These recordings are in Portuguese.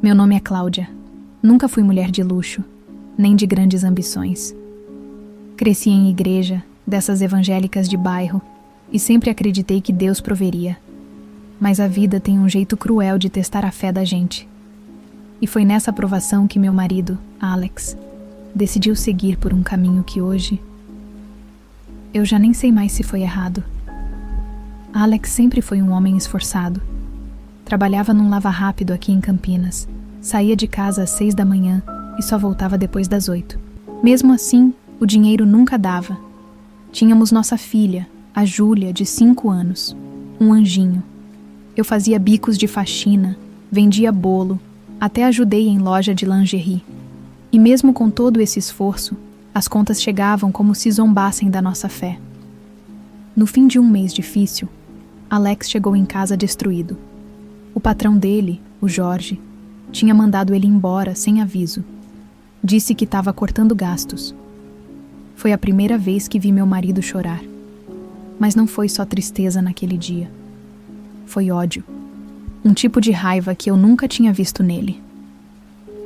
Meu nome é Cláudia. Nunca fui mulher de luxo, nem de grandes ambições. Cresci em igreja, dessas evangélicas de bairro, e sempre acreditei que Deus proveria. Mas a vida tem um jeito cruel de testar a fé da gente. E foi nessa provação que meu marido, Alex, decidiu seguir por um caminho que hoje... eu já nem sei mais se foi errado. Alex sempre foi um homem esforçado. Trabalhava num lava-rápido aqui em Campinas. Saía de casa às 6 da manhã e só voltava depois das 8. Mesmo assim, o dinheiro nunca dava. Tínhamos nossa filha, a Júlia, de 5 anos. Um anjinho. Eu fazia bicos de faxina, vendia bolo, até ajudei em loja de lingerie. E mesmo com todo esse esforço, as contas chegavam como se zombassem da nossa fé. No fim de um mês difícil, Alex chegou em casa destruído. O patrão dele, o Jorge, tinha mandado ele embora sem aviso. Disse que estava cortando gastos. Foi a primeira vez que vi meu marido chorar. Mas não foi só tristeza naquele dia. Foi ódio. Um tipo de raiva que eu nunca tinha visto nele.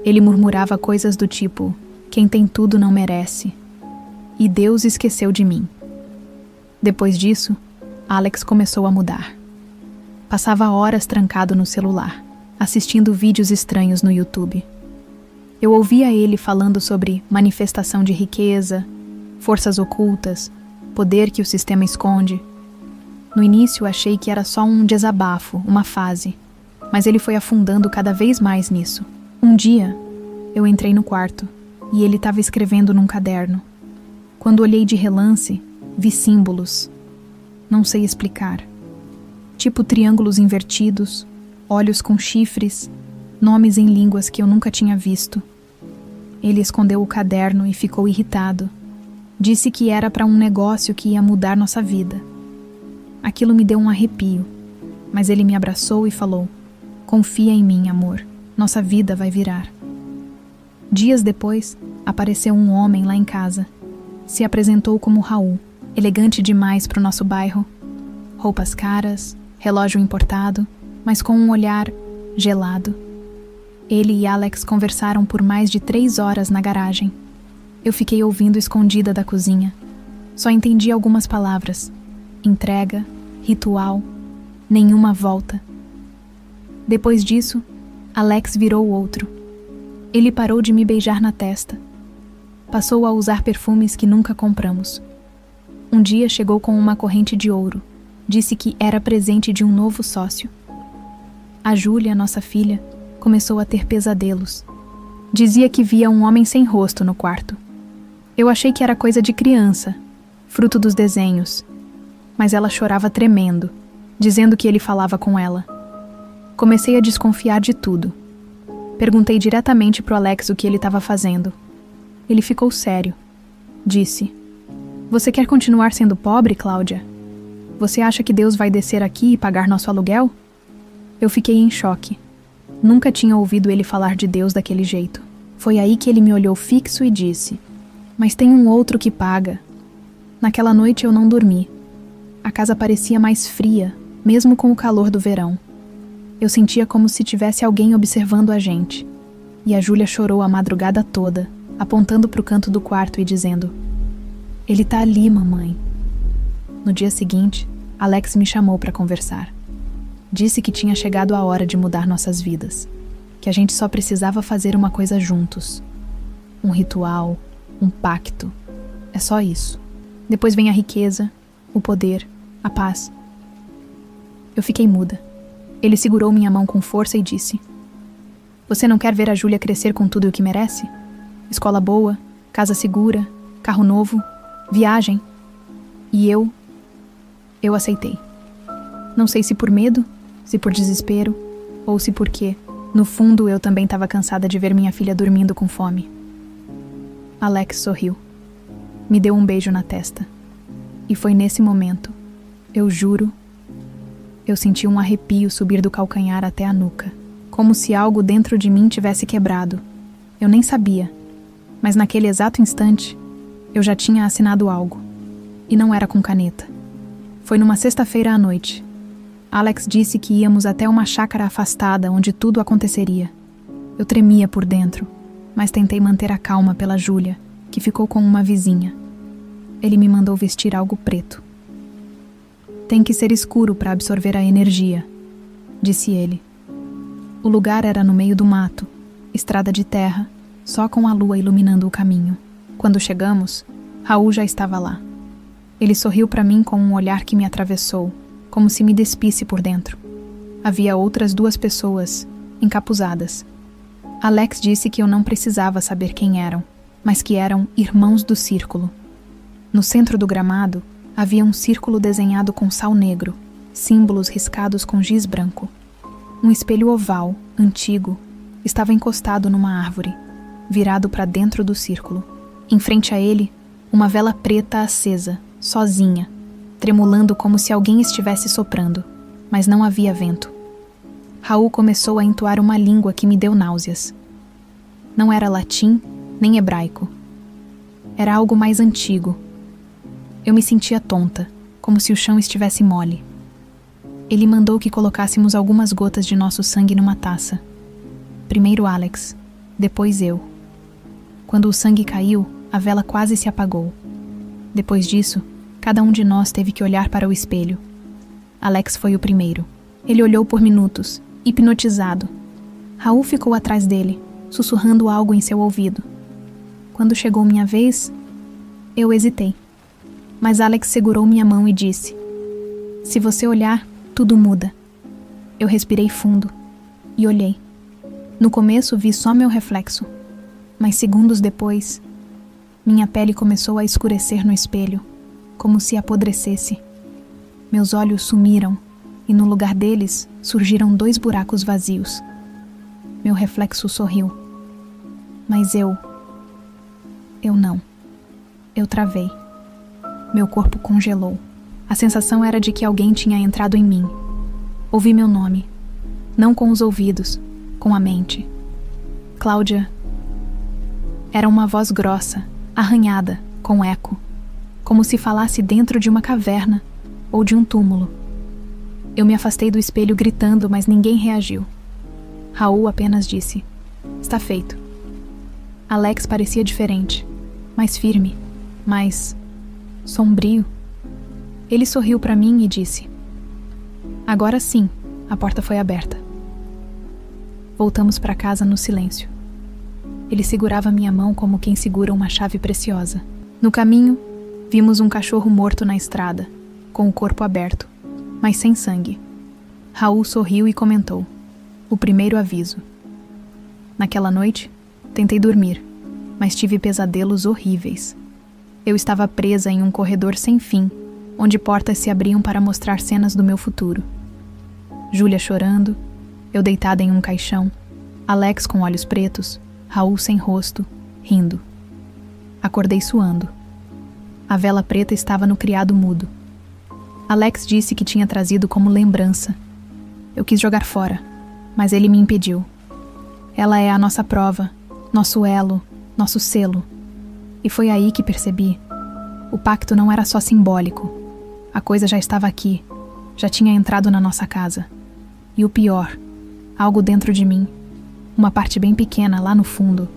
Ele murmurava coisas do tipo: quem tem tudo não merece. E Deus esqueceu de mim. Depois disso, Alex começou a mudar. Passava horas trancado no celular, assistindo vídeos estranhos no YouTube. Eu ouvia ele falando sobre manifestação de riqueza, forças ocultas, poder que o sistema esconde. No início achei que era só um desabafo, uma fase, mas ele foi afundando cada vez mais nisso. Um dia, eu entrei no quarto e ele estava escrevendo num caderno. Quando olhei de relance, vi símbolos. Não sei explicar. Tipo triângulos invertidos, olhos com chifres, nomes em línguas que eu nunca tinha visto. Ele escondeu o caderno e ficou irritado. Disse que era para um negócio que ia mudar nossa vida. Aquilo me deu um arrepio, mas ele me abraçou e falou: confia em mim, amor, nossa vida vai virar. Dias depois, apareceu um homem lá em casa. Se apresentou como Raul, elegante demais para o nosso bairro. Roupas caras, relógio importado, mas com um olhar gelado. Ele e Alex conversaram por mais de 3 horas na garagem. Eu fiquei ouvindo escondida da cozinha. Só entendi algumas palavras: entrega, ritual, nenhuma volta. Depois disso, Alex virou outro. Ele parou de me beijar na testa. Passou a usar perfumes que nunca compramos. Um dia chegou com uma corrente de ouro. Disse que era presente de um novo sócio. A Júlia, nossa filha, começou a ter pesadelos. Dizia que via um homem sem rosto no quarto. Eu achei que era coisa de criança, fruto dos desenhos. Mas ela chorava tremendo, dizendo que ele falava com ela. Comecei a desconfiar de tudo. Perguntei diretamente pro Alex o que ele estava fazendo. Ele ficou sério. Disse: você quer continuar sendo pobre, Cláudia? Você acha que Deus vai descer aqui e pagar nosso aluguel? Eu fiquei em choque. Nunca tinha ouvido ele falar de Deus daquele jeito. Foi aí que ele me olhou fixo e disse: mas tem um outro que paga. Naquela noite eu não dormi. A casa parecia mais fria, mesmo com o calor do verão. Eu sentia como se tivesse alguém observando a gente. E a Júlia chorou a madrugada toda, apontando para o canto do quarto e dizendo: ele tá ali, mamãe. No dia seguinte, Alex me chamou para conversar. Disse que tinha chegado a hora de mudar nossas vidas, que a gente só precisava fazer uma coisa juntos. Um ritual, um pacto. É só isso. Depois vem a riqueza, o poder, a paz. Eu fiquei muda. Ele segurou minha mão com força e disse: você não quer ver a Júlia crescer com tudo o que merece? Escola boa, casa segura, carro novo, viagem. E eu aceitei. Não sei se por medo, se por desespero, ou se porque, no fundo, eu também estava cansada de ver minha filha dormindo com fome. Alex sorriu. Me deu um beijo na testa. E foi nesse momento, eu juro, eu senti um arrepio subir do calcanhar até a nuca, como se algo dentro de mim tivesse quebrado. Eu nem sabia, mas naquele exato instante, eu já tinha assinado algo. E não era com caneta. Foi numa sexta-feira à noite. Alex disse que íamos até uma chácara afastada onde tudo aconteceria. Eu tremia por dentro, mas tentei manter a calma pela Júlia, que ficou com uma vizinha. Ele me mandou vestir algo preto. Tem que ser escuro para absorver a energia, disse ele. O lugar era no meio do mato, estrada de terra, só com a lua iluminando o caminho. Quando chegamos, Raul já estava lá. Ele sorriu para mim com um olhar que me atravessou, como se me despisse por dentro. Havia outras 2 pessoas, encapuzadas. Alex disse que eu não precisava saber quem eram, mas que eram irmãos do círculo. No centro do gramado, havia um círculo desenhado com sal negro, símbolos riscados com giz branco. Um espelho oval, antigo, estava encostado numa árvore, virado para dentro do círculo. Em frente a ele, uma vela preta acesa, sozinha, tremulando como se alguém estivesse soprando, mas não havia vento. Raul começou a entoar uma língua que me deu náuseas. Não era latim, nem hebraico. Era algo mais antigo. Eu me sentia tonta, como se o chão estivesse mole. Ele mandou que colocássemos algumas gotas de nosso sangue numa taça. Primeiro Alex, depois eu. Quando o sangue caiu, a vela quase se apagou. Depois disso, cada um de nós teve que olhar para o espelho. Alex foi o primeiro. Ele olhou por minutos, hipnotizado. Raul ficou atrás dele, sussurrando algo em seu ouvido. Quando chegou minha vez, eu hesitei. Mas Alex segurou minha mão e disse: "Se você olhar, tudo muda." Eu respirei fundo e olhei. No começo vi só meu reflexo, mas segundos depois, minha pele começou a escurecer no espelho, como se apodrecesse. Meus olhos sumiram e no lugar deles surgiram 2 buracos vazios. Meu reflexo sorriu. Mas eu não. Eu travei. Meu corpo congelou. A sensação era de que alguém tinha entrado em mim. Ouvi meu nome. Não com os ouvidos, com a mente. Cláudia. Era uma voz grossa, arranhada, com eco, como se falasse dentro de uma caverna ou de um túmulo. Eu me afastei do espelho gritando, mas ninguém reagiu. Raul apenas disse: "Está feito." Alex parecia diferente, mais firme, mais sombrio. Ele sorriu para mim e disse: "Agora sim." A porta foi aberta. Voltamos para casa no silêncio. Ele segurava minha mão como quem segura uma chave preciosa. No caminho, vimos um cachorro morto na estrada, com o corpo aberto, mas sem sangue. Raul sorriu e comentou: "O primeiro aviso." Naquela noite, tentei dormir, mas tive pesadelos horríveis. Eu estava presa em um corredor sem fim, onde portas se abriam para mostrar cenas do meu futuro. Júlia chorando, eu deitada em um caixão, Alex com olhos pretos, Raul sem rosto, rindo. Acordei suando. A vela preta estava no criado mudo. Alex disse que tinha trazido como lembrança. Eu quis jogar fora, mas ele me impediu. Ela é a nossa prova, nosso elo, nosso selo. E foi aí que percebi. O pacto não era só simbólico. A coisa já estava aqui, já tinha entrado na nossa casa. E o pior, algo dentro de mim, uma parte bem pequena lá no fundo.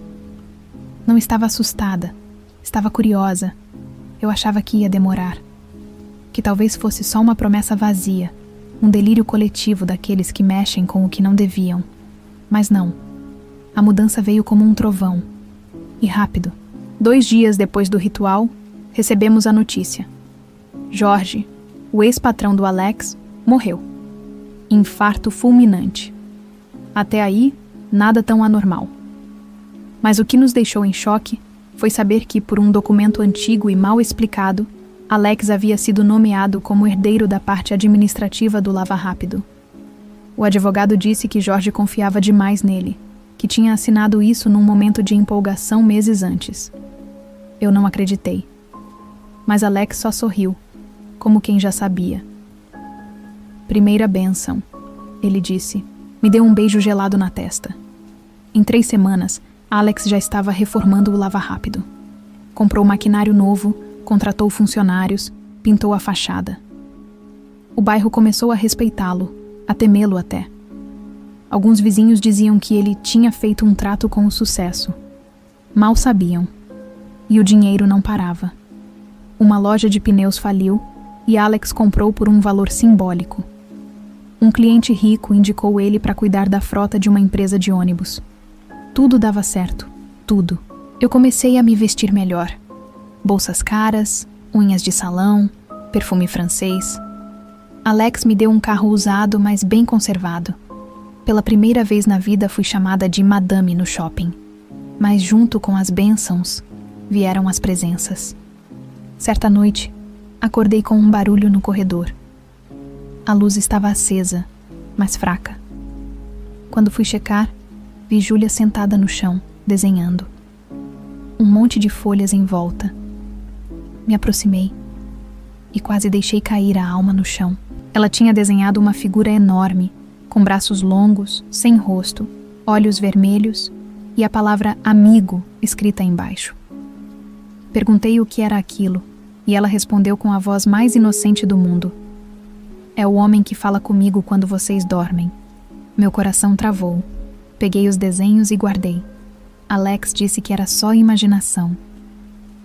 Não estava assustada, estava curiosa. Eu achava que ia demorar. Que talvez fosse só uma promessa vazia, um delírio coletivo daqueles que mexem com o que não deviam. Mas não. A mudança veio como um trovão. E rápido. 2 dias depois do ritual, recebemos a notícia. Jorge, o ex-patrão do Alex, morreu. Infarto fulminante. Até aí, nada tão anormal. Mas o que nos deixou em choque foi saber que, por um documento antigo e mal explicado, Alex havia sido nomeado como herdeiro da parte administrativa do Lava Rápido. O advogado disse que Jorge confiava demais nele, que tinha assinado isso num momento de empolgação meses antes. Eu não acreditei. Mas Alex só sorriu, como quem já sabia. "Primeira bênção", ele disse. Me deu um beijo gelado na testa. Em 3 semanas, Alex já estava reformando o Lava Rápido. Comprou maquinário novo, contratou funcionários, pintou a fachada. O bairro começou a respeitá-lo, a temê-lo até. Alguns vizinhos diziam que ele tinha feito um trato com o sucesso. Mal sabiam. E o dinheiro não parava. Uma loja de pneus faliu e Alex comprou por um valor simbólico. Um cliente rico indicou ele para cuidar da frota de uma empresa de ônibus. Tudo dava certo, tudo. Eu comecei a me vestir melhor. Bolsas caras, unhas de salão, perfume francês. Alex me deu um carro usado, mas bem conservado. Pela primeira vez na vida fui chamada de madame no shopping. Mas junto com as bênçãos, vieram as presenças. Certa noite, acordei com um barulho no corredor. A luz estava acesa, mas fraca. Quando fui checar, vi Júlia sentada no chão, desenhando. Um monte de folhas em volta. Me aproximei e quase deixei cair a alma no chão. Ela tinha desenhado uma figura enorme, com braços longos, sem rosto, olhos vermelhos e a palavra amigo escrita embaixo. Perguntei o que era aquilo e ela respondeu com a voz mais inocente do mundo. É o homem que fala comigo quando vocês dormem. Meu coração travou. Peguei os desenhos e guardei. Alex disse que era só imaginação.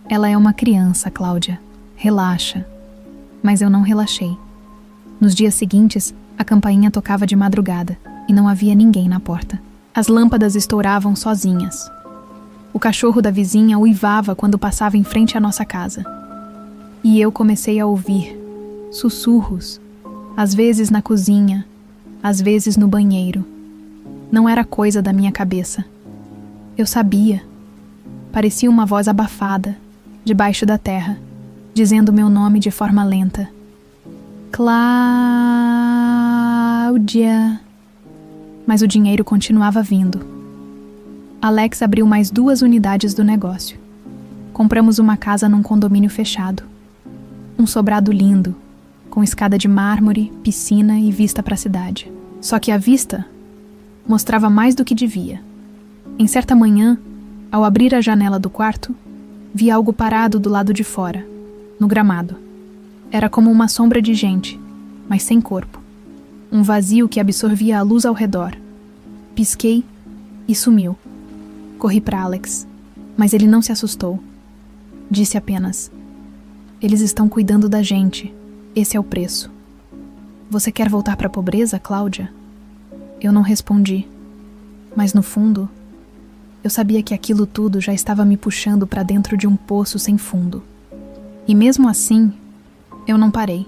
Ela é uma criança, Cláudia. Relaxa. Mas eu não relaxei. Nos dias seguintes, a campainha tocava de madrugada e não havia ninguém na porta. As lâmpadas estouravam sozinhas. O cachorro da vizinha uivava quando passava em frente à nossa casa. E eu comecei a ouvir sussurros, às vezes na cozinha, às vezes no banheiro. Não era coisa da minha cabeça. Eu sabia. Parecia uma voz abafada, debaixo da terra, dizendo meu nome de forma lenta. Cláudia. Mas o dinheiro continuava vindo. Alex abriu mais 2 unidades do negócio. Compramos uma casa num condomínio fechado. Um sobrado lindo, com escada de mármore, piscina e vista para a cidade. Só que a vista mostrava mais do que devia. Em certa manhã, ao abrir a janela do quarto, vi algo parado do lado de fora, no gramado. Era como uma sombra de gente, mas sem corpo. Um vazio que absorvia a luz ao redor. Pisquei e sumiu. Corri para Alex, mas ele não se assustou. Disse apenas: eles estão cuidando da gente. Esse é o preço. Você quer voltar para a pobreza, Cláudia? Eu não respondi, mas no fundo, eu sabia que aquilo tudo já estava me puxando para dentro de um poço sem fundo. E mesmo assim, eu não parei.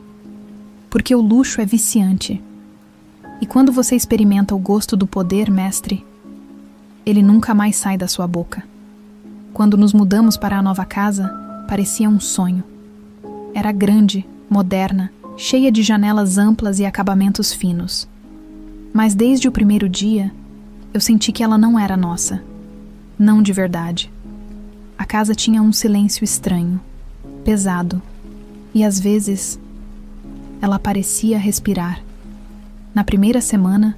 Porque o luxo é viciante. E quando você experimenta o gosto do poder, mestre, ele nunca mais sai da sua boca. Quando nos mudamos para a nova casa, parecia um sonho. Era grande, moderna, cheia de janelas amplas e acabamentos finos. Mas desde o primeiro dia, eu senti que ela não era nossa. Não de verdade. A casa tinha um silêncio estranho, pesado, e às vezes ela parecia respirar. Na primeira semana,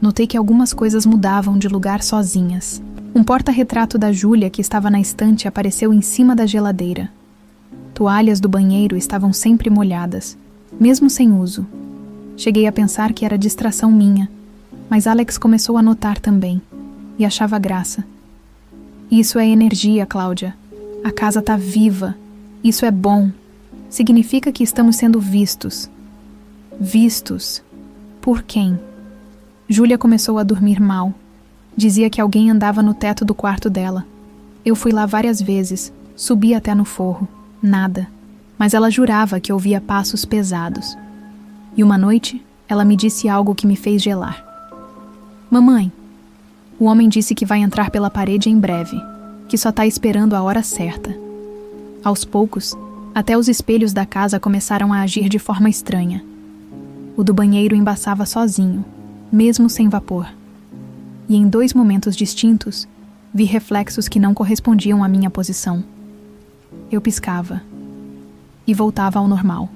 notei que algumas coisas mudavam de lugar sozinhas. Um porta-retrato da Júlia que estava na estante apareceu em cima da geladeira. Toalhas do banheiro estavam sempre molhadas, mesmo sem uso. Cheguei a pensar que era distração minha, mas Alex começou a notar também, e achava graça. Isso é energia, Cláudia. A casa tá viva. Isso é bom. Significa que estamos sendo vistos. Vistos. Por quem? Júlia começou a dormir mal. Dizia que alguém andava no teto do quarto dela. Eu fui lá várias vezes, subi até no forro. Nada. Mas ela jurava que ouvia passos pesados. E uma noite, ela me disse algo que me fez gelar. Mamãe, o homem disse que vai entrar pela parede em breve, que só tá esperando a hora certa. Aos poucos, até os espelhos da casa começaram a agir de forma estranha. O do banheiro embaçava sozinho, mesmo sem vapor. E em 2 momentos distintos, vi reflexos que não correspondiam à minha posição. Eu piscava e voltava ao normal.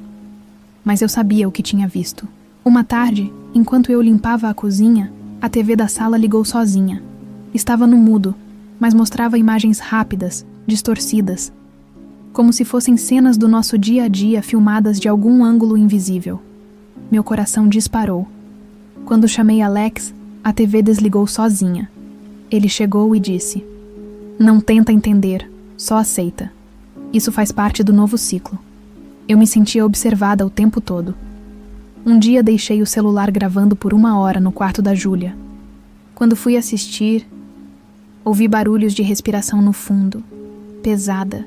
Mas eu sabia o que tinha visto. Uma tarde, enquanto eu limpava a cozinha, a TV da sala ligou sozinha. Estava no mudo, mas mostrava imagens rápidas, distorcidas, como se fossem cenas do nosso dia a dia filmadas de algum ângulo invisível. Meu coração disparou. Quando chamei Alex, A TV desligou sozinha. Ele chegou e disse: "Não tenta entender, só aceita. Isso faz parte do novo ciclo." Eu me sentia observada o tempo todo. Um dia deixei o celular gravando por 1 hora no quarto da Júlia. Quando fui assistir, ouvi barulhos de respiração no fundo, pesada,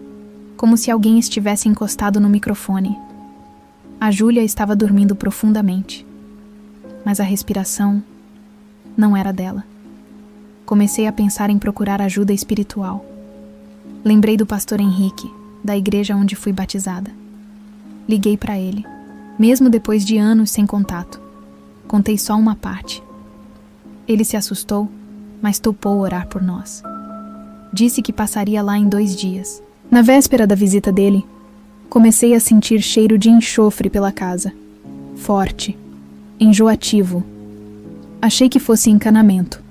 como se alguém estivesse encostado no microfone. A Júlia estava dormindo profundamente, mas a respiração não era dela. Comecei a pensar em procurar ajuda espiritual. Lembrei do pastor Henrique, da igreja onde fui batizada. Liguei para ele, mesmo depois de anos sem contato. Contei só uma parte. Ele se assustou, mas topou orar por nós. Disse que passaria lá em 2 dias. Na véspera da visita dele, comecei a sentir cheiro de enxofre pela casa. Forte, enjoativo. Achei que fosse encanamento,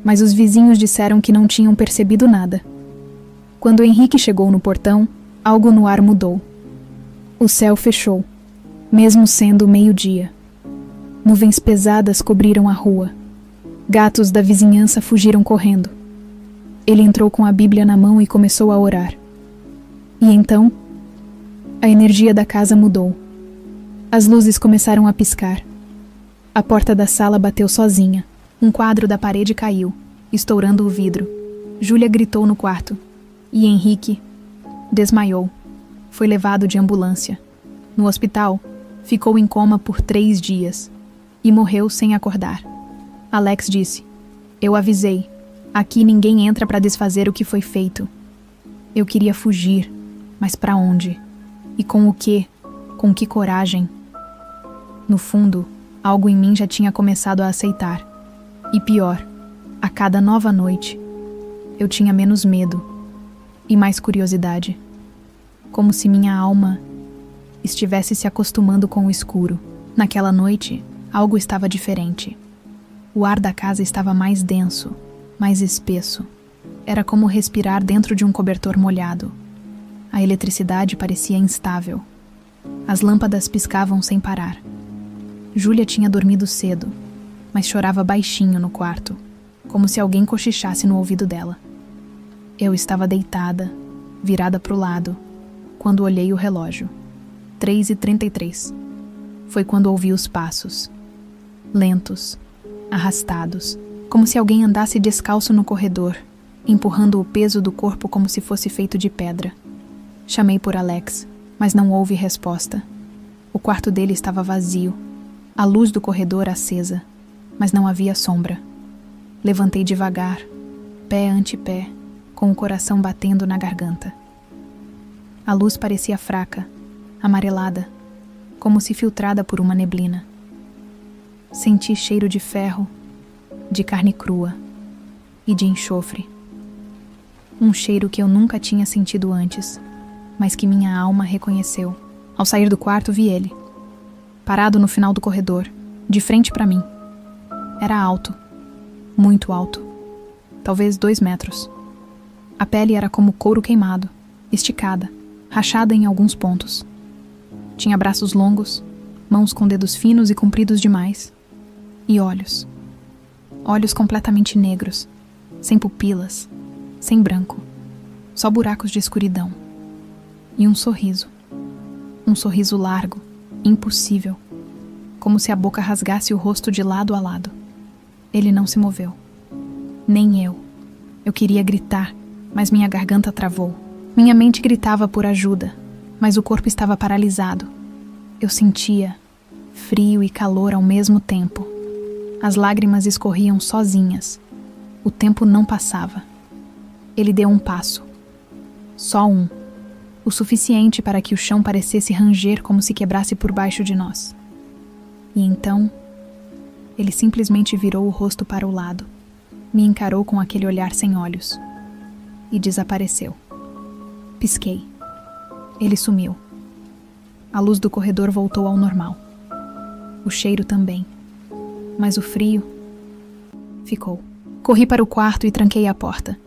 mas os vizinhos disseram que não tinham percebido nada. Quando Henrique chegou no portão, algo no ar mudou. O céu fechou, mesmo sendo 12:00. Nuvens pesadas cobriram a rua. Gatos da vizinhança fugiram correndo. Ele entrou com a Bíblia na mão e começou a orar. E então, a energia da casa mudou. As luzes começaram a piscar. A porta da sala bateu sozinha. Um quadro da parede caiu, estourando o vidro. Júlia gritou no quarto. E Henrique desmaiou. Foi levado de ambulância. No hospital, ficou em coma por 3 dias. E morreu sem acordar. Alex disse: "Eu avisei. Aqui ninguém entra para desfazer o que foi feito." Eu queria fugir, mas para onde? E com o quê? Com que coragem? No fundo, algo em mim já tinha começado a aceitar. E pior, a cada nova noite, eu tinha menos medo e mais curiosidade. Como se minha alma estivesse se acostumando com o escuro. Naquela noite, algo estava diferente. O ar da casa estava mais denso, mais espesso. Era como respirar dentro de um cobertor molhado. A eletricidade parecia instável. As lâmpadas piscavam sem parar. Júlia tinha dormido cedo, mas chorava baixinho no quarto, como se alguém cochichasse no ouvido dela. Eu estava deitada, virada para o lado, quando olhei o relógio. 3h33. Foi quando ouvi os passos. Lentos, arrastados, como se alguém andasse descalço no corredor, empurrando o peso do corpo como se fosse feito de pedra. Chamei por Alex, mas não houve resposta. O quarto dele estava vazio, a luz do corredor acesa, mas não havia sombra. Levantei devagar, pé ante pé, com o coração batendo na garganta. A luz parecia fraca, amarelada, como se filtrada por uma neblina. Senti cheiro de ferro, de carne crua e de enxofre. Um cheiro que eu nunca tinha sentido antes, mas que minha alma reconheceu. Ao sair do quarto, vi ele, parado no final do corredor, de frente para mim. Era alto, muito alto, talvez 2 metros. A pele era como couro queimado, esticada, rachada em alguns pontos. Tinha braços longos, mãos com dedos finos e compridos demais, e olhos. Olhos completamente negros, sem pupilas, sem branco, só buracos de escuridão. E um sorriso largo, impossível, como se a boca rasgasse o rosto de lado a lado. Ele não se moveu. Nem eu. Eu queria gritar, mas minha garganta travou. Minha mente gritava por ajuda, mas o corpo estava paralisado. Eu sentia frio e calor ao mesmo tempo. As lágrimas escorriam sozinhas. O tempo não passava. Ele deu um passo. Só um. O suficiente para que o chão parecesse ranger como se quebrasse por baixo de nós. E então, ele simplesmente virou o rosto para o lado, me encarou com aquele olhar sem olhos e desapareceu. Pisquei. Ele sumiu. A luz do corredor voltou ao normal. O cheiro também. Mas o frio ficou. Corri para o quarto e tranquei a porta.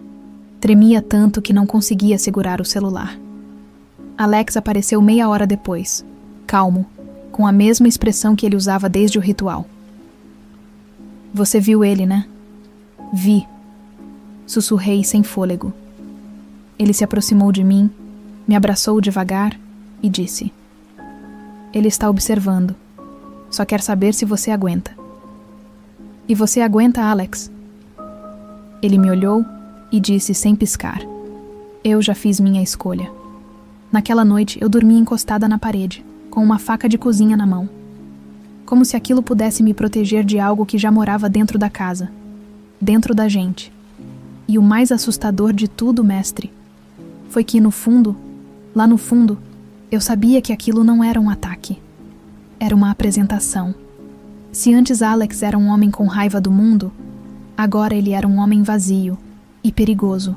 Tremia tanto que não conseguia segurar o celular. Alex apareceu meia hora depois, calmo, com a mesma expressão que ele usava desde o ritual. Você viu ele, né? Vi. Sussurrei sem fôlego. Ele se aproximou de mim, me abraçou devagar e disse: Ele está observando. Só quer saber se você aguenta. E você aguenta, Alex? Ele me olhou e disse sem piscar: Eu já fiz minha escolha. Naquela noite eu dormi encostada na parede, com uma faca de cozinha na mão. Como se aquilo pudesse me proteger de algo que já morava dentro da casa, dentro da gente. E o mais assustador de tudo, mestre, foi que no fundo, lá no fundo, eu sabia que aquilo não era um ataque. Era uma apresentação. Se antes Alex era um homem com raiva do mundo, agora ele era um homem vazio e perigoso.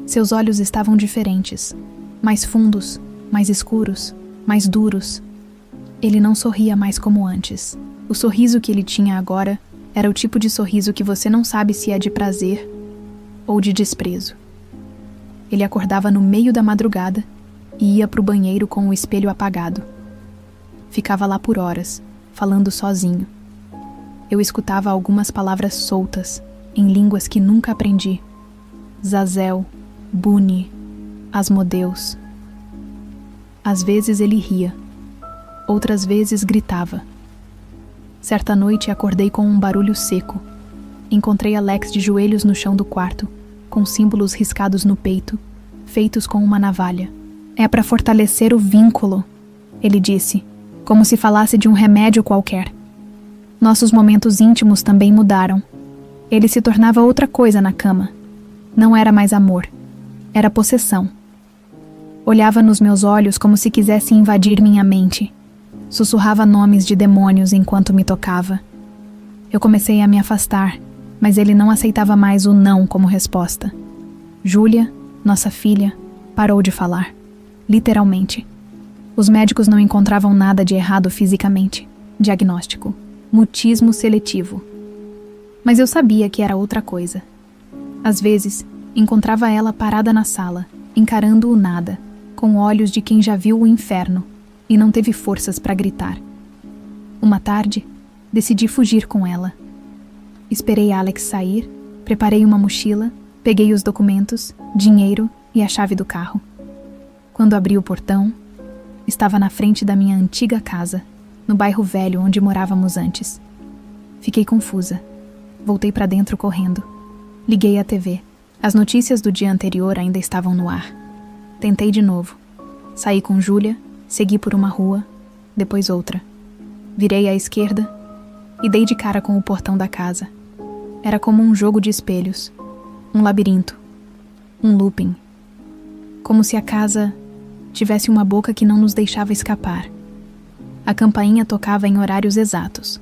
Seus olhos estavam diferentes, mais fundos, mais escuros, mais duros. Ele não sorria mais como antes. O sorriso que ele tinha agora era o tipo de sorriso que você não sabe se é de prazer ou de desprezo. Ele acordava no meio da madrugada e ia para o banheiro com o espelho apagado. Ficava lá por horas, falando sozinho. Eu escutava algumas palavras soltas, em línguas que nunca aprendi. Zazel, Buni, Asmodeus. Às vezes ele ria, outras vezes gritava. Certa noite acordei com um barulho seco. Encontrei Alex de joelhos no chão do quarto, com símbolos riscados no peito, feitos com uma navalha. É para fortalecer o vínculo, ele disse, como se falasse de um remédio qualquer. Nossos momentos íntimos também mudaram. Ele se tornava outra coisa na cama. Não era mais amor, era possessão. Olhava nos meus olhos como se quisesse invadir minha mente. Sussurrava nomes de demônios enquanto me tocava. Eu comecei a me afastar, mas ele não aceitava mais o não como resposta. Júlia, nossa filha, parou de falar. Literalmente. Os médicos não encontravam nada de errado fisicamente. Diagnóstico: mutismo seletivo. Mas eu sabia que era outra coisa. Às vezes, encontrava ela parada na sala, encarando o nada, com olhos de quem já viu o inferno e não teve forças para gritar. Uma tarde, decidi fugir com ela. Esperei Alex sair, preparei uma mochila, peguei os documentos, dinheiro e a chave do carro. Quando abri o portão, estava na frente da minha antiga casa, no bairro velho onde morávamos antes. Fiquei confusa. Voltei para dentro correndo. Liguei a TV. As notícias do dia anterior ainda estavam no ar. Tentei de novo. Saí com Júlia, segui por uma rua, depois outra. Virei à esquerda e dei de cara com o portão da casa. Era como um jogo de espelhos, um labirinto, um looping. Como se a casa tivesse uma boca que não nos deixava escapar. A campainha tocava em horários exatos,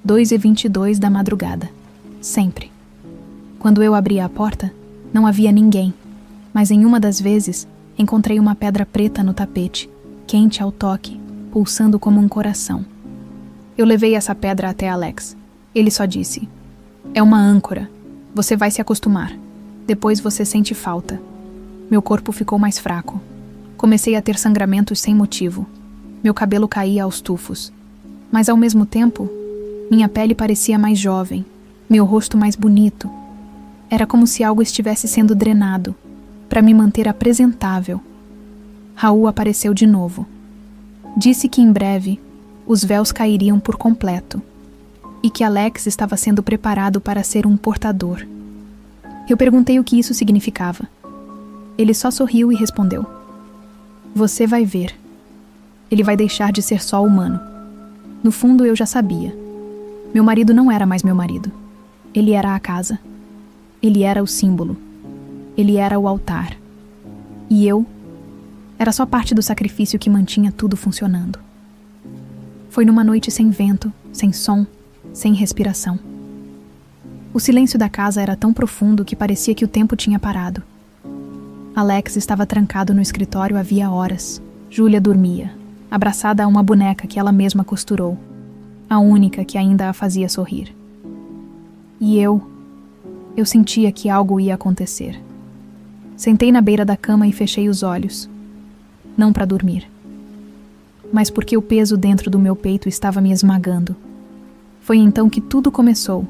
2h22 da madrugada, sempre. Quando eu abria a porta, não havia ninguém, mas em uma das vezes encontrei uma pedra preta no tapete, quente ao toque, pulsando como um coração. Eu levei essa pedra até Alex. Ele só disse: "É uma âncora. Você vai se acostumar. Depois você sente falta." Meu corpo ficou mais fraco. Comecei a ter sangramentos sem motivo. Meu cabelo caía aos tufos. Mas ao mesmo tempo, minha pele parecia mais jovem, meu rosto mais bonito. Era como se algo estivesse sendo drenado, para me manter apresentável. Raul apareceu de novo. Disse que em breve os véus cairiam por completo e que Alex estava sendo preparado para ser um portador. Eu perguntei o que isso significava. Ele só sorriu e respondeu: "Você vai ver. Ele vai deixar de ser só humano." No fundo, eu já sabia. Meu marido não era mais meu marido. Ele era a casa. Ele era o símbolo. Ele era o altar. E eu era só parte do sacrifício que mantinha tudo funcionando. Foi numa noite sem vento, sem som, sem respiração. O silêncio da casa era tão profundo que parecia que o tempo tinha parado. Alex estava trancado no escritório havia horas. Júlia dormia, abraçada a uma boneca que ela mesma costurou, a única que ainda a fazia sorrir. E eu sentia que algo ia acontecer. Sentei na beira da cama e fechei os olhos. Não para dormir, mas porque o peso dentro do meu peito estava me esmagando. Foi então que tudo começou,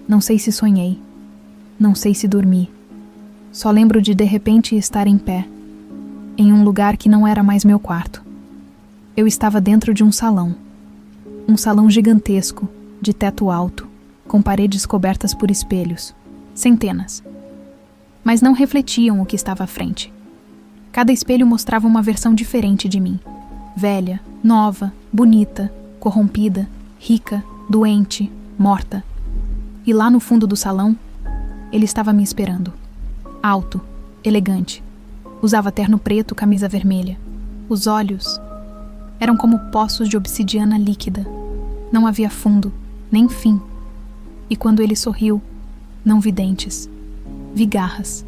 Não sei se sonhei. Não sei se dormi. Só lembro de repente estar em pé, em um lugar que não era mais meu quarto. Eu estava dentro de um salão gigantesco, de teto alto, com paredes cobertas por espelhos, centenas. Mas não refletiam o que estava à frente. Cada espelho mostrava uma versão diferente de mim. Velha, nova, bonita, corrompida, rica, doente, morta. E lá no fundo do salão, ele estava me esperando. Alto, elegante. Usava terno preto, camisa vermelha. Os olhos eram como poços de obsidiana líquida. Não havia fundo, nem fim. E quando ele sorriu, não vi dentes. Vi garras.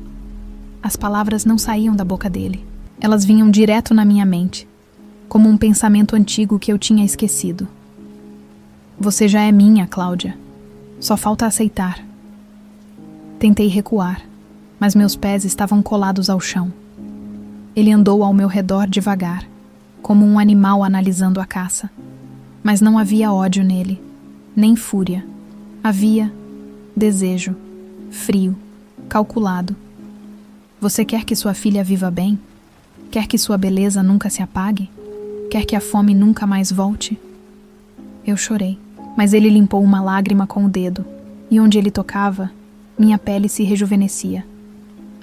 As palavras não saíam da boca dele. Elas vinham direto na minha mente, como um pensamento antigo que eu tinha esquecido. Você já é minha, Cláudia. Só falta aceitar. Tentei recuar, mas meus pés estavam colados ao chão. Ele andou ao meu redor devagar, como um animal analisando a caça. Mas não havia ódio nele, nem fúria. Havia desejo, frio, calculado. Você quer que sua filha viva bem? Quer que sua beleza nunca se apague? Quer que a fome nunca mais volte? Eu chorei, mas ele limpou uma lágrima com o dedo, e onde ele tocava, minha pele se rejuvenescia.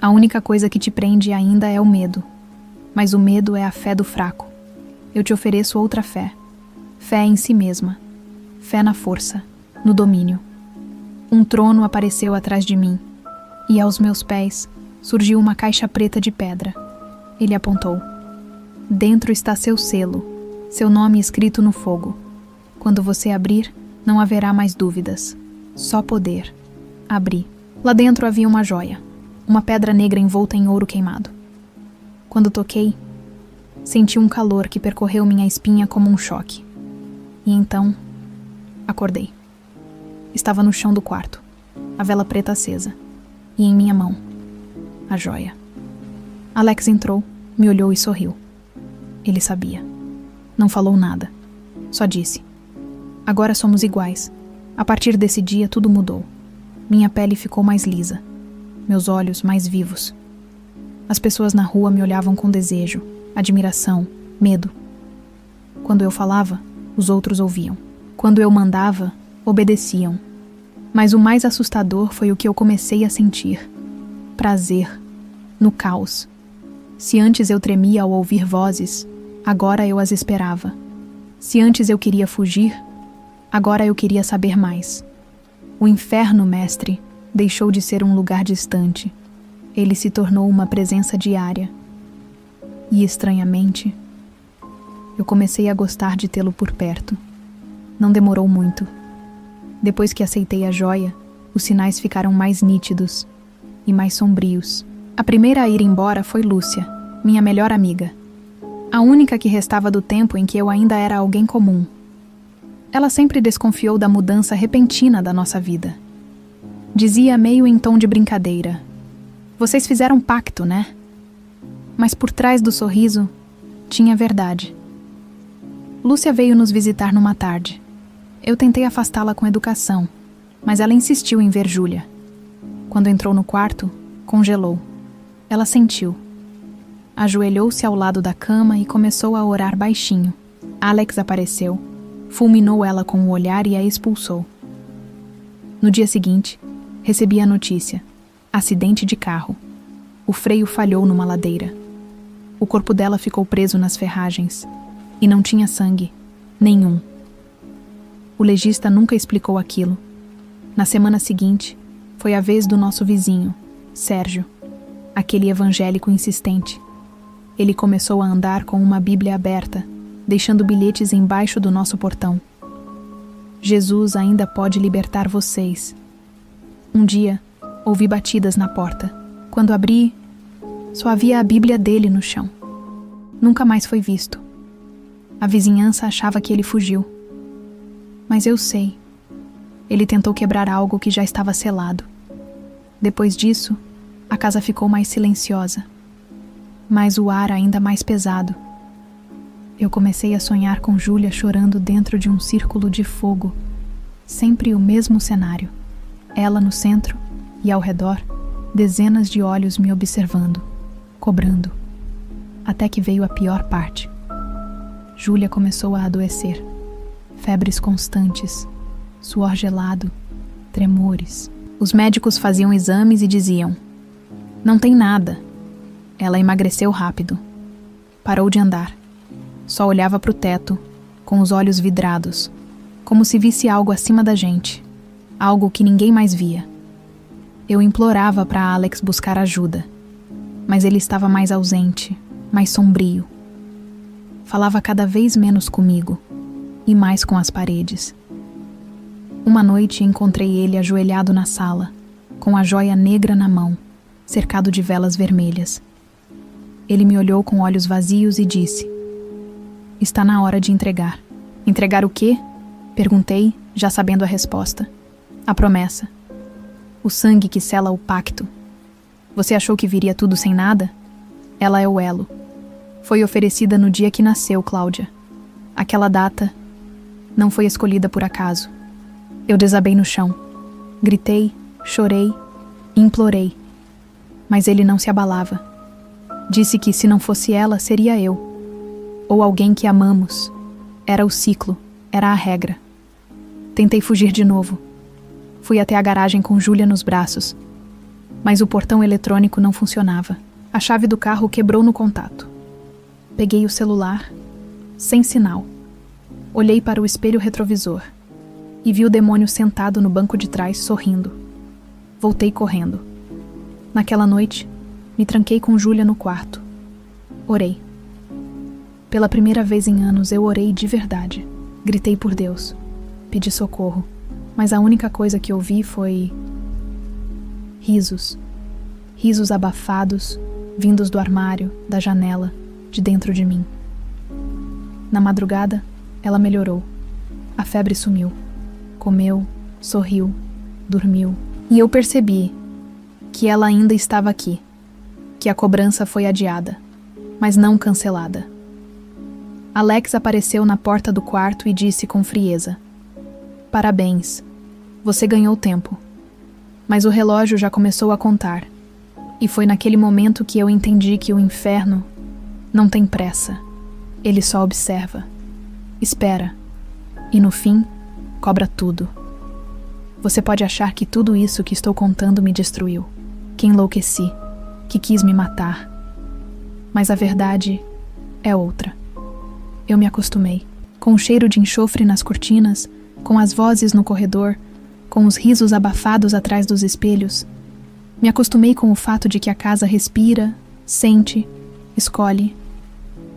A única coisa que te prende ainda é o medo, mas o medo é a fé do fraco. Eu te ofereço outra fé. Fé em si mesma. Fé na força, no domínio. Um trono apareceu atrás de mim, e aos meus pés surgiu uma caixa preta de pedra. Ele apontou. Dentro está seu selo, seu nome escrito no fogo. Quando você abrir, não haverá mais dúvidas. Só poder. Abri. Lá dentro havia uma joia, uma pedra negra envolta em ouro queimado. Quando toquei, senti um calor que percorreu minha espinha como um choque. E então, acordei. Estava no chão do quarto, a vela preta acesa, e em minha mão, a joia. Alex entrou, me olhou e sorriu. Ele sabia. Não falou nada. Só disse: agora somos iguais. A partir desse dia tudo mudou. Minha pele ficou mais lisa, meus olhos mais vivos. As pessoas na rua me olhavam com desejo, admiração, medo. Quando eu falava, os outros ouviam. Quando eu mandava, obedeciam. Mas o mais assustador foi o que eu comecei a sentir: prazer, no caos. Se antes eu tremia ao ouvir vozes, agora eu as esperava. Se antes eu queria fugir, agora eu queria saber mais. O inferno, mestre, deixou de ser um lugar distante. Ele se tornou uma presença diária. E, estranhamente, eu comecei a gostar de tê-lo por perto. Não demorou muito. Depois que aceitei a joia, os sinais ficaram mais nítidos e mais sombrios. A primeira a ir embora foi Lúcia, minha melhor amiga. A única que restava do tempo em que eu ainda era alguém comum. Ela sempre desconfiou da mudança repentina da nossa vida. Dizia meio em tom de brincadeira: vocês fizeram um pacto, né? Mas por trás do sorriso, tinha verdade. Lúcia veio nos visitar numa tarde. Eu tentei afastá-la com educação, mas ela insistiu em ver Júlia. Quando entrou no quarto, congelou. Ela sentiu. Ajoelhou-se ao lado da cama e começou a orar baixinho. Alex apareceu, fulminou ela com o olhar e a expulsou. No dia seguinte, recebi a notícia: acidente de carro. O freio falhou numa ladeira. O corpo dela ficou preso nas ferragens e não tinha sangue, nenhum. O legista nunca explicou aquilo. Na semana seguinte, foi a vez do nosso vizinho, Sérgio, aquele evangélico insistente. Ele começou a andar com uma Bíblia aberta, deixando bilhetes embaixo do nosso portão. Jesus ainda pode libertar vocês. Um dia, ouvi batidas na porta. Quando abri, só havia a Bíblia dele no chão. Nunca mais foi visto. A vizinhança achava que ele fugiu. Mas eu sei. Ele tentou quebrar algo que já estava selado. Depois disso, a casa ficou mais silenciosa, mas o ar ainda mais pesado. Eu comecei a sonhar com Júlia chorando dentro de um círculo de fogo. Sempre o mesmo cenário. Ela no centro e ao redor, dezenas de olhos me observando, cobrando. Até que veio a pior parte. Júlia começou a adoecer. Febres constantes, suor gelado, tremores. Os médicos faziam exames e diziam: não tem nada. Ela emagreceu rápido. Parou de andar. Só olhava para o teto, com os olhos vidrados, como se visse algo acima da gente, algo que ninguém mais via. Eu implorava para Alex buscar ajuda, mas ele estava mais ausente, mais sombrio. Falava cada vez menos comigo e mais com as paredes. Uma noite encontrei ele ajoelhado na sala, com a joia negra na mão, cercado de velas vermelhas. Ele me olhou com olhos vazios e disse: está na hora de entregar. Entregar o quê? Perguntei, já sabendo a resposta. A promessa. O sangue que sela o pacto. Você achou que viria tudo sem nada? Ela é o elo. Foi oferecida no dia que nasceu, Cláudia. Aquela data não foi escolhida por acaso. Eu desabei no chão. Gritei, chorei, implorei. Mas ele não se abalava. Disse que se não fosse ela, seria eu. Ou alguém que amamos. Era o ciclo, era a regra. Tentei fugir de novo. Fui até a garagem com Júlia nos braços. Mas o portão eletrônico não funcionava. A chave do carro quebrou no contato. Peguei o celular, sem sinal. Olhei para o espelho retrovisor e vi o demônio sentado no banco de trás, sorrindo. Voltei correndo. Naquela noite, me tranquei com Júlia no quarto. Orei. Pela primeira vez em anos, eu orei de verdade. Gritei por Deus. Pedi socorro. Mas a única coisa que ouvi foi risos. Risos abafados, vindos do armário, da janela, de dentro de mim. Na madrugada, ela melhorou. A febre sumiu. Comeu, sorriu, dormiu. E eu percebi que ela ainda estava aqui. Que a cobrança foi adiada, mas não cancelada. Alex apareceu na porta do quarto e disse com frieza: parabéns, você ganhou tempo. Mas o relógio já começou a contar. E foi naquele momento que eu entendi que o inferno não tem pressa. Ele só observa, espera, e no fim, cobra tudo. Você pode achar que tudo isso que estou contando me destruiu, que enlouqueci, que quis me matar. Mas a verdade é outra. Eu me acostumei, com o cheiro de enxofre nas cortinas, com as vozes no corredor, com os risos abafados atrás dos espelhos. Me acostumei com o fato de que a casa respira, sente, escolhe.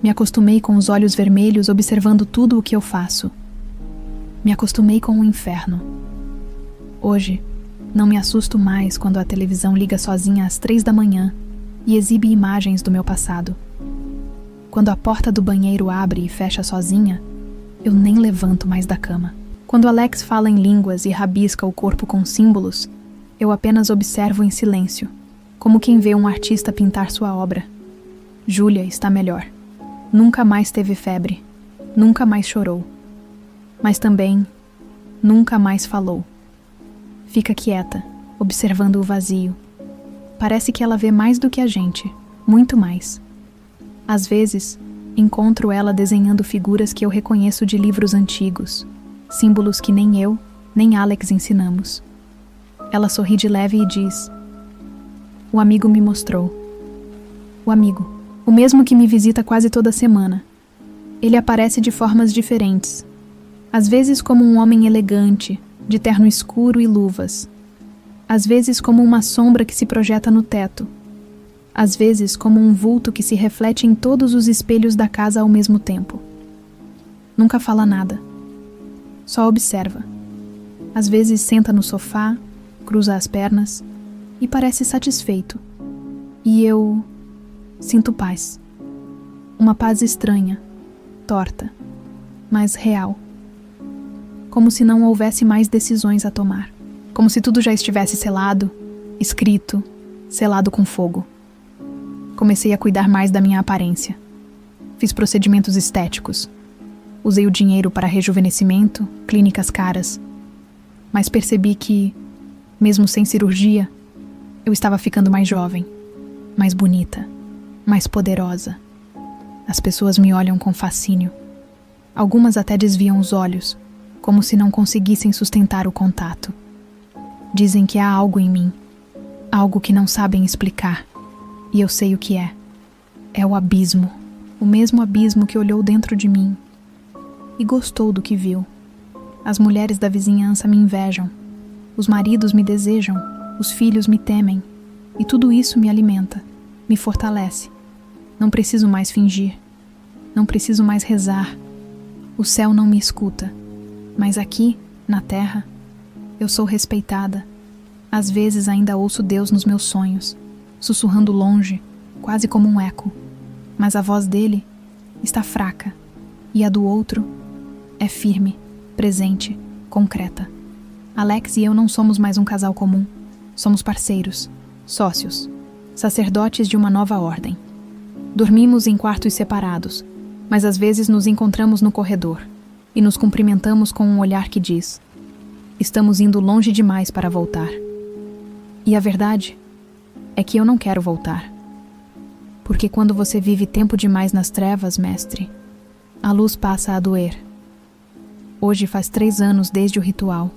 Me acostumei com os olhos vermelhos observando tudo o que eu faço. Me acostumei com o inferno. Hoje, não me assusto mais quando a televisão liga sozinha às 3 da manhã e exibe imagens do meu passado. Quando a porta do banheiro abre e fecha sozinha, eu nem levanto mais da cama. Quando Alex fala em línguas e rabisca o corpo com símbolos, eu apenas observo em silêncio, como quem vê um artista pintar sua obra. Júlia está melhor. Nunca mais teve febre, nunca mais chorou, mas também nunca mais falou. Fica quieta, observando o vazio. Parece que ela vê mais do que a gente, muito mais. Às vezes, encontro ela desenhando figuras que eu reconheço de livros antigos, símbolos que nem eu, nem Alex ensinamos. Ela sorri de leve e diz: o amigo me mostrou. O amigo. O mesmo que me visita quase toda semana. Ele aparece de formas diferentes. Às vezes como um homem elegante, de terno escuro e luvas. Às vezes como uma sombra que se projeta no teto. Às vezes como um vulto que se reflete em todos os espelhos da casa ao mesmo tempo. Nunca fala nada. Só observa. Às vezes senta no sofá, cruza as pernas e parece satisfeito. E eu sinto paz. Uma paz estranha, torta, mas real. Como se não houvesse mais decisões a tomar. Como se tudo já estivesse selado, escrito, selado com fogo. Comecei a cuidar mais da minha aparência. Fiz procedimentos estéticos. Usei o dinheiro para rejuvenescimento, clínicas caras. Mas percebi que Mesmo sem cirurgia, eu estava ficando mais jovem, mais bonita, mais poderosa. As pessoas me olham com fascínio. Algumas até desviam os olhos, como se não conseguissem sustentar o contato. Dizem que há algo em mim, algo que não sabem explicar, e eu sei o que é. É o abismo, o mesmo abismo que olhou dentro de mim e gostou do que viu. As mulheres da vizinhança me invejam, os maridos me desejam, os filhos me temem, e tudo isso me alimenta, me fortalece. Não preciso mais fingir, não preciso mais rezar. O céu não me escuta, mas aqui, na terra, eu sou respeitada. Às vezes ainda ouço Deus nos meus sonhos, sussurrando longe, quase como um eco. Mas a voz dele está fraca, e a do outro é firme, presente, concreta. Alex e eu não somos mais um casal comum. Somos parceiros, sócios, sacerdotes de uma nova ordem. Dormimos em quartos separados, mas às vezes nos encontramos no corredor e nos cumprimentamos com um olhar que diz: estamos indo longe demais para voltar. E a verdade é que eu não quero voltar. Porque quando você vive tempo demais nas trevas, mestre, a luz passa a doer. Hoje faz 3 anos desde o ritual.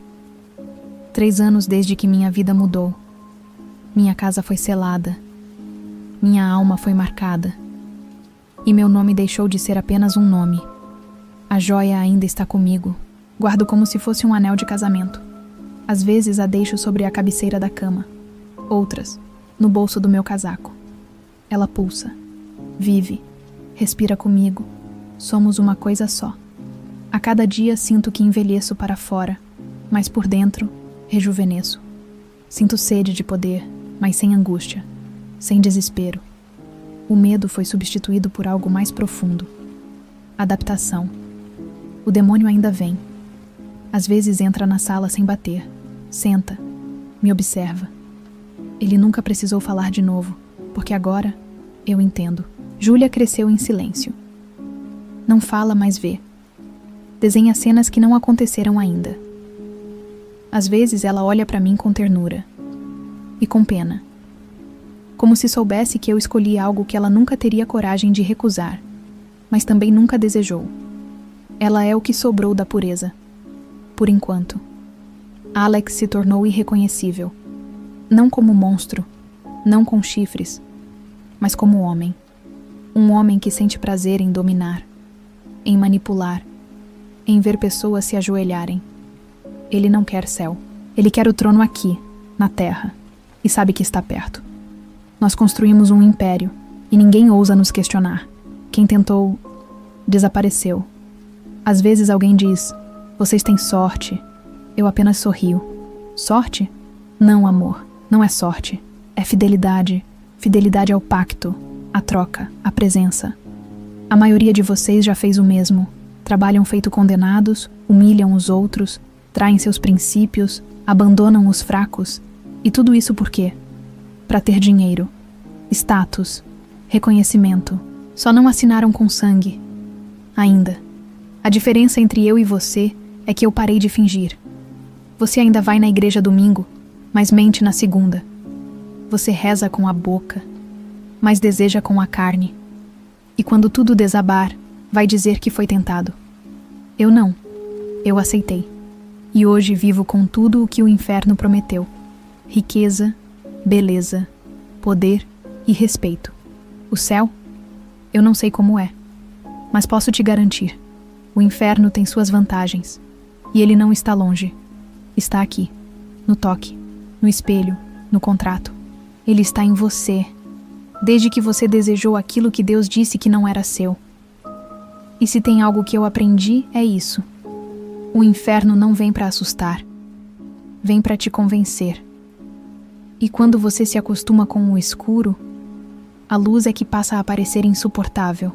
3 anos desde que minha vida mudou. Minha casa foi selada. Minha alma foi marcada. E meu nome deixou de ser apenas um nome. A joia ainda está comigo. Guardo como se fosse um anel de casamento. Às vezes a deixo sobre a cabeceira da cama. Outras, no bolso do meu casaco. Ela pulsa, vive, respira comigo. Somos uma coisa só. A cada dia sinto que envelheço para fora, mas por dentro, rejuvenesço. Sinto sede de poder, mas sem angústia, sem desespero. O medo foi substituído por algo mais profundo. Adaptação. O demônio ainda vem. Às vezes entra na sala sem bater. Senta. Me observa. Ele nunca precisou falar de novo, porque agora eu entendo. Júlia cresceu em silêncio. Não fala, mas vê. Desenha cenas que não aconteceram ainda. Às vezes ela olha para mim com ternura e com pena, como se soubesse que eu escolhi algo que ela nunca teria coragem de recusar, mas também nunca desejou. Ela é o que sobrou da pureza. Por enquanto. Alex se tornou irreconhecível. Não como monstro, não com chifres, mas como homem. Um homem que sente prazer em dominar, em manipular, em ver pessoas se ajoelharem. Ele não quer céu. Ele quer o trono aqui, na terra, e sabe que está perto. Nós construímos um império, e ninguém ousa nos questionar. Quem tentou, desapareceu. Às vezes alguém diz: vocês têm sorte. Eu apenas sorrio. Sorte? Não, amor. Não é sorte. É fidelidade. Fidelidade ao pacto, à troca, à presença. A maioria de vocês já fez o mesmo. Trabalham feito condenados, humilham os outros, traem seus princípios, abandonam os fracos. E tudo isso por quê? Para ter dinheiro, status, reconhecimento. Só não assinaram com sangue. Ainda. A diferença entre eu e você é que eu parei de fingir. Você ainda vai na igreja domingo, mas mente na segunda. Você reza com a boca, mas deseja com a carne. E quando tudo desabar, vai dizer que foi tentado. Eu não. Eu aceitei. E hoje vivo com tudo o que o inferno prometeu: riqueza, beleza, poder e respeito. O céu? Eu não sei como é, mas posso te garantir. O inferno tem suas vantagens. E ele não está longe. Está aqui, no toque, no espelho, no contrato. Ele está em você, desde que você desejou aquilo que Deus disse que não era seu. E se tem algo que eu aprendi, é isso. O inferno não vem para assustar. Vem para te convencer. E quando você se acostuma com o escuro, a luz é que passa a parecer insuportável.